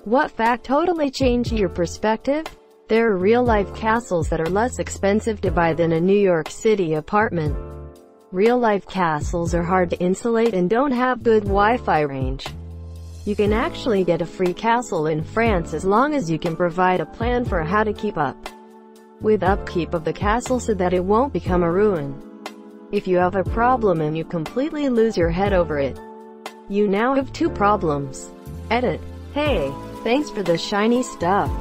What fact totally changed your perspective? There are real-life castles that are less expensive to buy than a New York City apartment. Real-life castles are hard to insulate and don't have good Wi-Fi range. You can actually get a free castle in France as long as you can provide a plan for how to keep up with upkeep of the castle so that it won't become a ruin. If you have a problem and you completely lose your head over it, you now have two problems. Edit. Hey, thanks for the shiny stuff.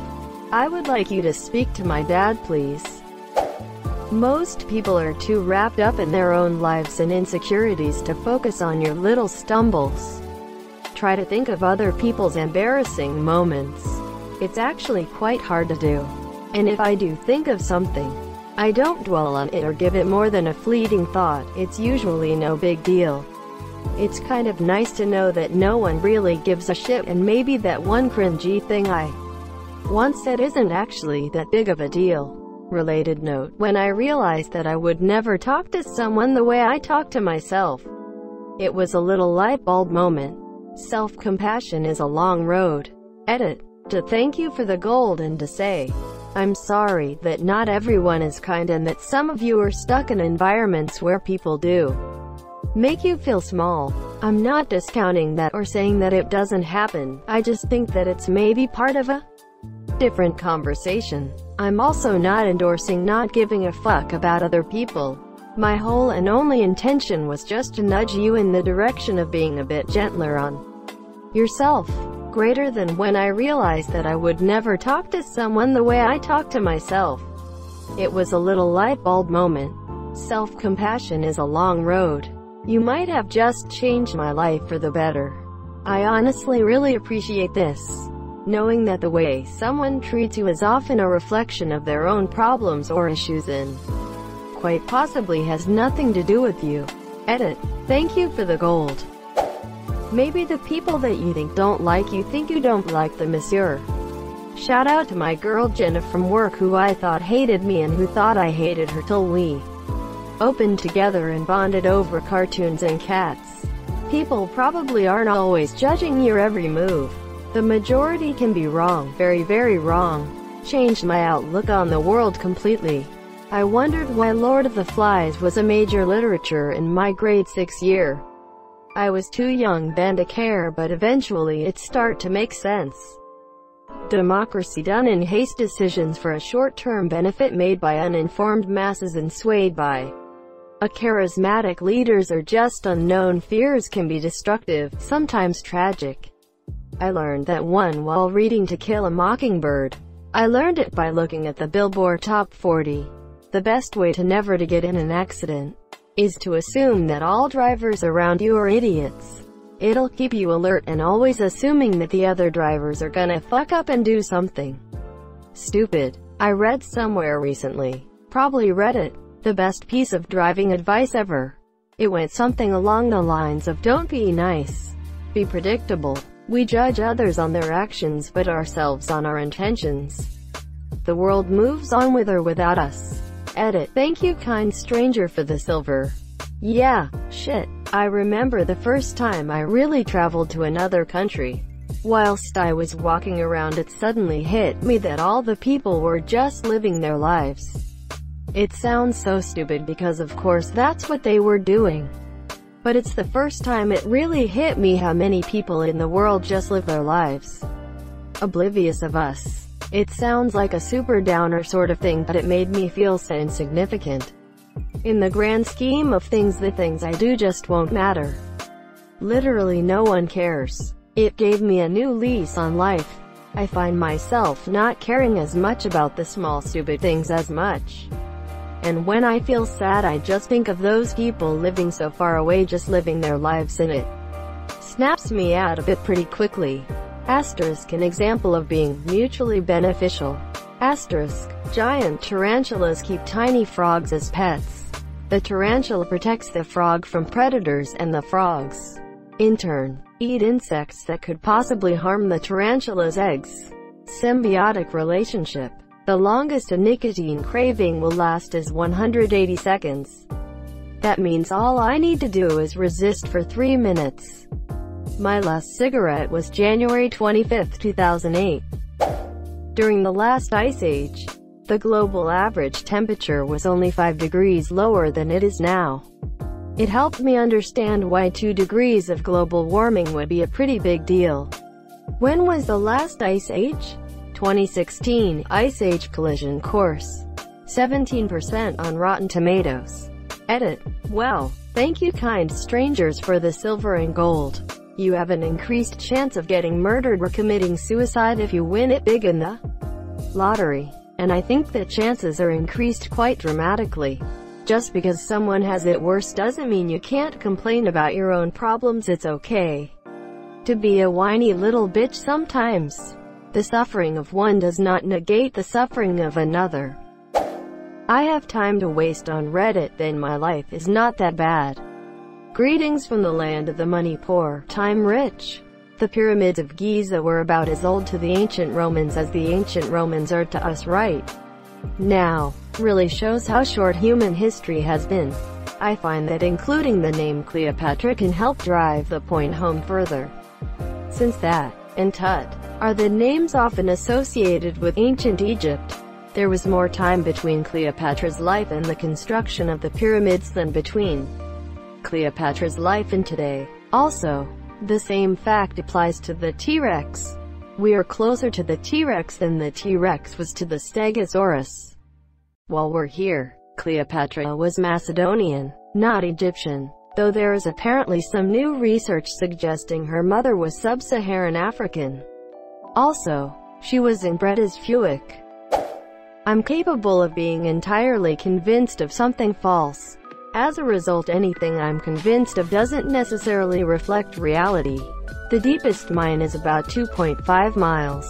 I would like you to speak to my dad, please. Most people are too wrapped up in their own lives and insecurities to focus on your little stumbles. Try to think of other people's embarrassing moments. It's actually quite hard to do. And if I do think of something, I don't dwell on it or give it more than a fleeting thought. It's usually no big deal. It's kind of nice to know that no one really gives a shit, and maybe that one cringy thing I once said isn't actually that big of a deal. Related note: when I realized that I would never talk to someone the way I talk to myself, it was a little light bulb moment. Self-compassion is a long road. Edit. To thank you for the gold and to say, I'm sorry that not everyone is kind and that some of you are stuck in environments where people do make you feel small. I'm not discounting that or saying that it doesn't happen. I just think that it's maybe part of a different conversation. I'm also not endorsing not giving a fuck about other people. My whole and only intention was just to nudge you in the direction of being a bit gentler on yourself. Greater than when I realized that I would never talk to someone the way I talk to myself. It was a little light bulb moment. Self-compassion is a long road. You might have just changed my life for the better. I honestly really appreciate this. Knowing that the way someone treats you is often a reflection of their own problems or issues and quite possibly has nothing to do with you. Edit. Thank you for the gold. Maybe the people that you think don't like you think you don't like them, monsieur. Shout out to my girl Jenna from work, who I thought hated me and who thought I hated her till we opened together and bonded over cartoons and cats. People probably aren't always judging your every move. The majority can be wrong, very, very wrong. Changed my outlook on the world completely. I wondered why Lord of the Flies was a major literature in my grade 6 year. I was too young then to care, but eventually it started to make sense. Democracy done in haste, decisions for a short-term benefit made by uninformed masses and swayed by a charismatic leaders or just unknown fears can be destructive, sometimes tragic. I learned that one while reading To Kill a Mockingbird. I learned it by looking at the Billboard Top 40. The best way to never to get in an accident is to assume that all drivers around you are idiots. It'll keep you alert and always assuming that the other drivers are gonna fuck up and do something stupid. I read somewhere recently, probably Reddit, the best piece of driving advice ever. It went something along the lines of don't be nice, be predictable. We judge others on their actions but ourselves on our intentions. The world moves on with or without us. Edit. Thank you, kind stranger, for the silver. Yeah, shit. I remember the first time I really traveled to another country. Whilst I was walking around, it suddenly hit me that all the people were just living their lives. It sounds so stupid because of course that's what they were doing. But it's the first time it really hit me how many people in the world just live their lives oblivious of us. It sounds like a super downer sort of thing, but it made me feel so insignificant. In the grand scheme of things, the things I do just won't matter. Literally no one cares. It gave me a new lease on life. I find myself not caring as much about the small stupid things as much. And when I feel sad, I just think of those people living so far away, just living their lives, and it snaps me out of it pretty quickly. Asterisk. An example of being mutually beneficial. Asterisk. Giant tarantulas keep tiny frogs as pets. The tarantula protects the frog from predators, and the frogs, in turn, eat insects that could possibly harm the tarantula's eggs. Symbiotic relationship. The longest a nicotine craving will last is 180 seconds. That means all I need to do is resist for 3 minutes. My last cigarette was January 25, 2008. During the last ice age, the global average temperature was only 5 degrees lower than it is now. It helped me understand why 2 degrees of global warming would be a pretty big deal. When was the last ice age? 2016, Ice Age Collision Course. 17% on Rotten Tomatoes. Edit. Well, thank you kind strangers for the silver and gold. You have an increased chance of getting murdered or committing suicide if you win it big in the lottery. And I think the chances are increased quite dramatically. Just because someone has it worse doesn't mean you can't complain about your own problems. It's okay to be a whiny little bitch sometimes. The suffering of one does not negate the suffering of another. I have time to waste on Reddit, then my life is not that bad. Greetings from the land of the money poor, time rich. The pyramids of Giza were about as old to the ancient Romans as the ancient Romans are to us right now. Really shows how short human history has been. I find that including the name Cleopatra can help drive the point home further. Since that, and Tut, are the names often associated with ancient Egypt, there was more time between Cleopatra's life and the construction of the pyramids than between Cleopatra's life and today. Also, the same fact applies to the T-Rex. We are closer to the T-Rex than the T-Rex was to the Stegosaurus. While we're here, Cleopatra was Macedonian, not Egyptian, though there is apparently some new research suggesting her mother was sub-Saharan African. Also, she was inbred as Fuic. I'm capable of being entirely convinced of something false. As a result, anything I'm convinced of doesn't necessarily reflect reality. The deepest mine is about 2.5 miles.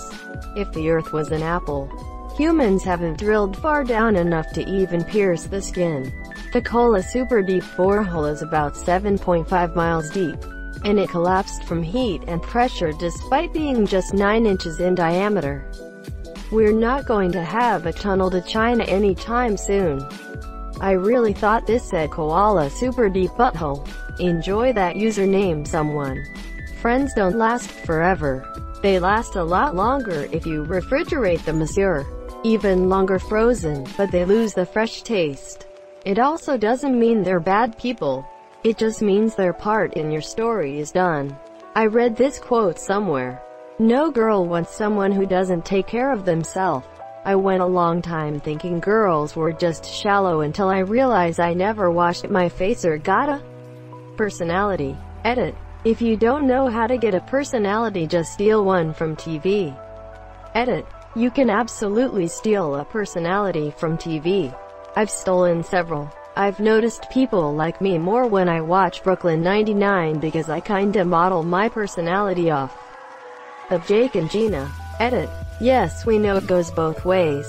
If the Earth was an apple, humans haven't drilled far down enough to even pierce the skin. The Kola super deep borehole is about 7.5 miles deep, and it collapsed from heat and pressure despite being just 9 inches in diameter. We're not going to have a tunnel to China anytime soon. I really thought this said koala super deep butthole. Enjoy that username, someone. Friends don't last forever. They last a lot longer if you refrigerate them, monsieur. Even longer frozen, but they lose the fresh taste. It also doesn't mean they're bad people. It just means their part in your story is done. I read this quote somewhere. No girl wants someone who doesn't take care of themselves. I went a long time thinking girls were just shallow until I realized I never washed my face or got a personality. Edit. If you don't know how to get a personality, just steal one from TV. Edit. You can absolutely steal a personality from TV. I've stolen several. I've noticed people like me more when I watch Brooklyn 99 because I kinda model my personality off of Jake and Gina. Edit. Yes, we know it goes both ways.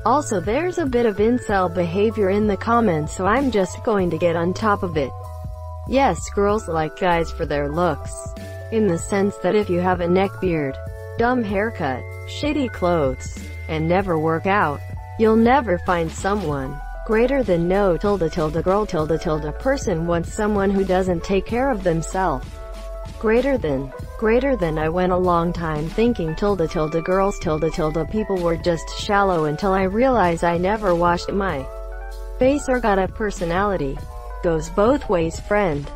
Also, there's a bit of incel behavior in the comments, so I'm just going to get on top of it. Yes, girls like guys for their looks. In the sense that if you have a neck beard, dumb haircut, shitty clothes, and never work out, you'll never find someone. Greater than no tilde tilde girl tilde tilde person wants someone who doesn't take care of themselves. Greater than I went a long time thinking tilde tilde girls tilde tilde people were just shallow until I realized I never washed my face or got a personality. Goes both ways, friend.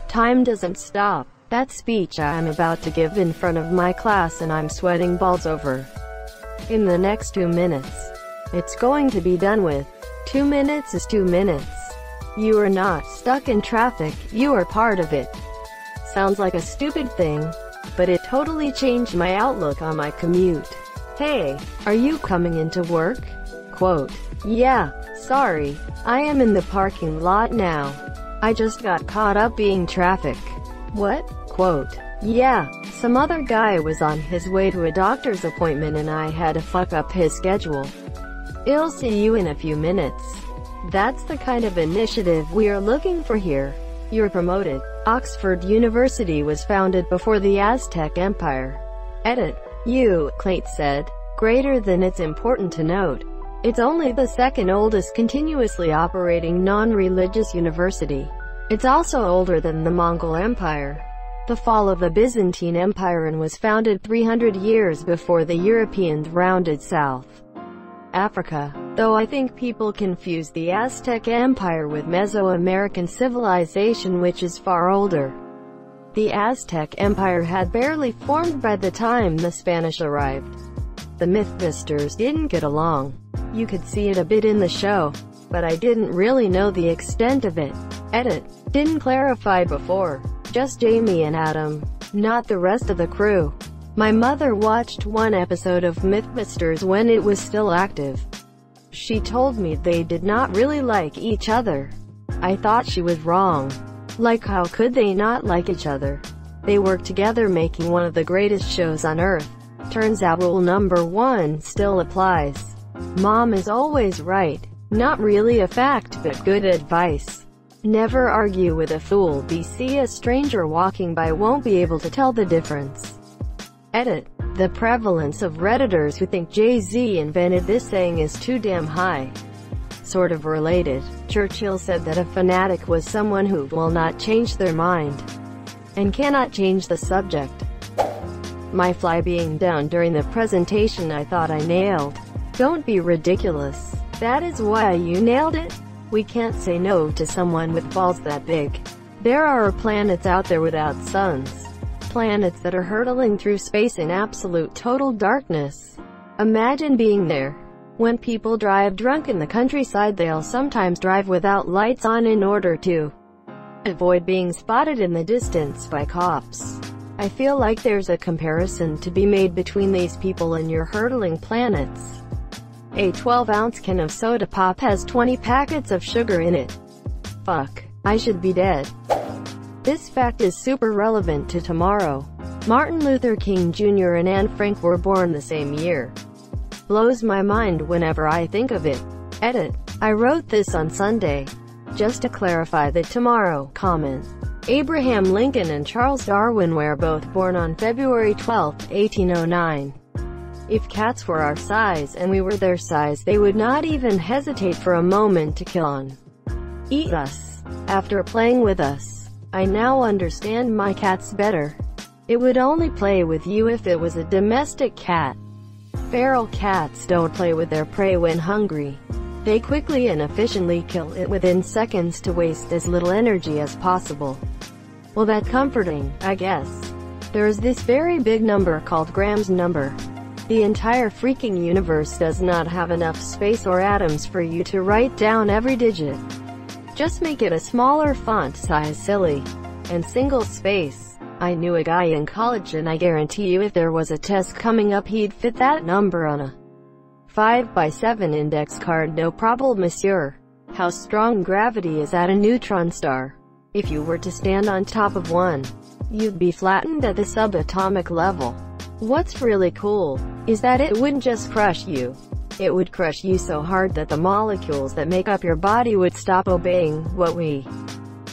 Time doesn't stop. That speech I'm about to give in front of my class and I'm sweating balls over. In the next 2 minutes. It's going to be done with. 2 minutes is 2 minutes. You are not stuck in traffic, you are part of it. Sounds like a stupid thing, but it totally changed my outlook on my commute. Hey, are you coming into work? Quote. Yeah, sorry, I am in the parking lot now. I just got caught up being traffic. What? Quote. Yeah, some other guy was on his way to a doctor's appointment and I had to fuck up his schedule. I'll see you in a few minutes. That's the kind of initiative we are looking for here. You're promoted. Oxford University was founded before the Aztec Empire. Edit. Clate said. Greater than. It's important to note. It's only the second oldest continuously operating non-religious university. It's also older than the Mongol Empire. the fall of the Byzantine Empire and was founded 300 years before the Europeans rounded south Africa, though I think people confuse the Aztec Empire with Mesoamerican civilization, which is far older. The Aztec Empire had barely formed by the time the Spanish arrived. The Mythbusters didn't get along. You could see it a bit in the show, but I didn't really know the extent of it. Edit. Didn't clarify before. Just Jamie and Adam, not the rest of the crew. My mother watched one episode of Mythbusters when it was still active. She told me they did not really like each other. I thought she was wrong. Like, how could they not like each other? They worked together making one of the greatest shows on earth. Turns out rule number 1 still applies. Mom is always right. Not really a fact, but good advice. Never argue with a fool. A stranger walking by won't be able to tell the difference. Edit. The prevalence of Redditors who think Jay-Z invented this saying is too damn high. Sort of related. Churchill said that a fanatic was someone who will not change their mind and cannot change the subject. My fly being down during the presentation I thought I nailed. Don't be ridiculous. That is why you nailed it? We can't say no to someone with balls that big. There are planets out there without suns. Planets that are hurtling through space in absolute total darkness. Imagine being there. When people drive drunk in the countryside, they'll sometimes drive without lights on in order to avoid being spotted in the distance by cops. I feel like there's a comparison to be made between these people and your hurtling planets. A 12-ounce can of soda pop has 20 packets of sugar in it. Fuck. I should be dead. This fact is super relevant to tomorrow. Martin Luther King Jr. and Anne Frank were born the same year. Blows my mind whenever I think of it. Edit. I wrote this on Sunday. Just to clarify the tomorrow comment. Abraham Lincoln and Charles Darwin were both born on February 12, 1809. If cats were our size and we were their size, they would not even hesitate for a moment to kill and eat us. After playing with us, I now understand my cats better. It would only play with you if it was a domestic cat. Feral cats don't play with their prey when hungry. They quickly and efficiently kill it within seconds to waste as little energy as possible. Well, that's comforting, I guess. There's this very big number called Graham's number. The entire freaking universe does not have enough space or atoms for you to write down every digit. Just make it a smaller font size, silly. And single space. I knew a guy in college and I guarantee you if there was a test coming up he'd fit that number on a 5x7 index card, no problem, monsieur. How strong gravity is at a neutron star? If you were to stand on top of one, you'd be flattened at the subatomic level. What's really cool is that it wouldn't just crush you. It would crush you so hard that the molecules that make up your body would stop obeying what we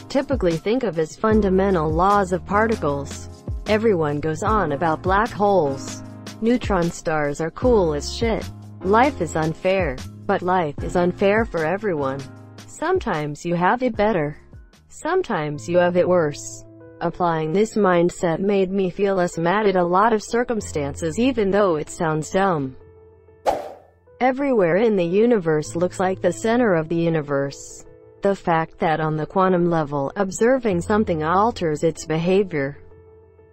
typically think of as fundamental laws of particles. Everyone goes on about black holes. Neutron stars are cool as shit. Life is unfair, but life is unfair for everyone. Sometimes you have it better. Sometimes you have it worse. Applying this mindset made me feel less mad at a lot of circumstances, even though it sounds dumb. Everywhere in the universe looks like the center of the universe. The fact that on the quantum level, observing something alters its behavior.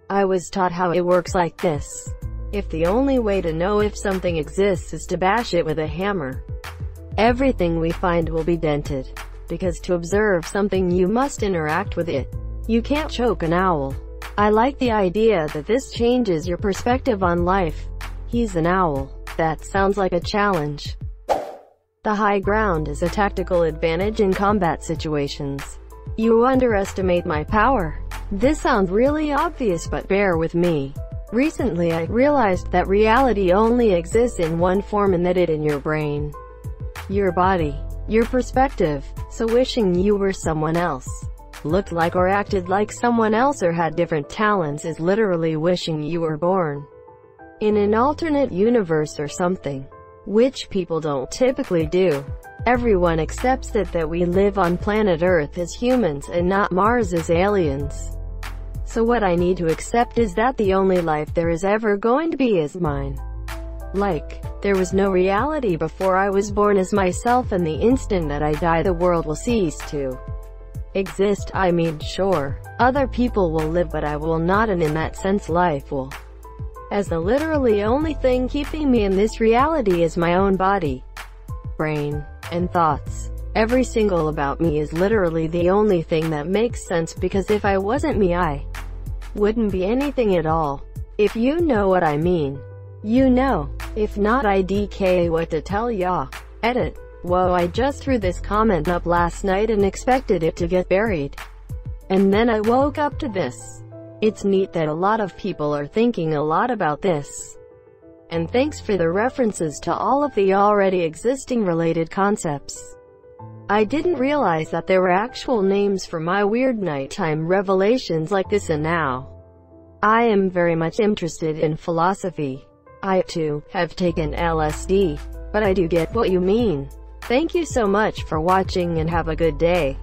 I was taught how it works like this. If the only way to know if something exists is to bash it with a hammer, everything we find will be dented. Because to observe something you must interact with it. You can't choke an owl. I like the idea that this changes your perspective on life. He's an owl. That sounds like a challenge. The high ground is a tactical advantage in combat situations. You underestimate my power. This sounds really obvious, but bear with me. Recently I realized that reality only exists in one form, and that it in your brain. Your body. Your perspective. So wishing you were someone else, looked like or acted like someone else, or had different talents is literally wishing you were born in an alternate universe or something, which people don't typically do. Everyone accepts that we live on planet Earth as humans and not Mars as aliens. So what I need to accept is that the only life there is ever going to be is mine. Like, there was no reality before I was born as myself, and the instant that I die the world will cease to exist. I mean, sure, other people will live, but I will not, and in that sense life will. As the literally only thing keeping me in this reality is my own body, brain, and thoughts. Every single about me is literally the only thing that makes sense, because if I wasn't me I wouldn't be anything at all. If you know what I mean, you know. If not, IDK what to tell ya. Edit. Whoa, I just threw this comment up last night and expected it to get buried. And then I woke up to this. It's neat that a lot of people are thinking a lot about this. And thanks for the references to all of the already existing related concepts. I didn't realize that there were actual names for my weird nighttime revelations like this, and now I am very much interested in philosophy. I, too, have taken LSD, but I do get what you mean. Thank you so much for watching and have a good day.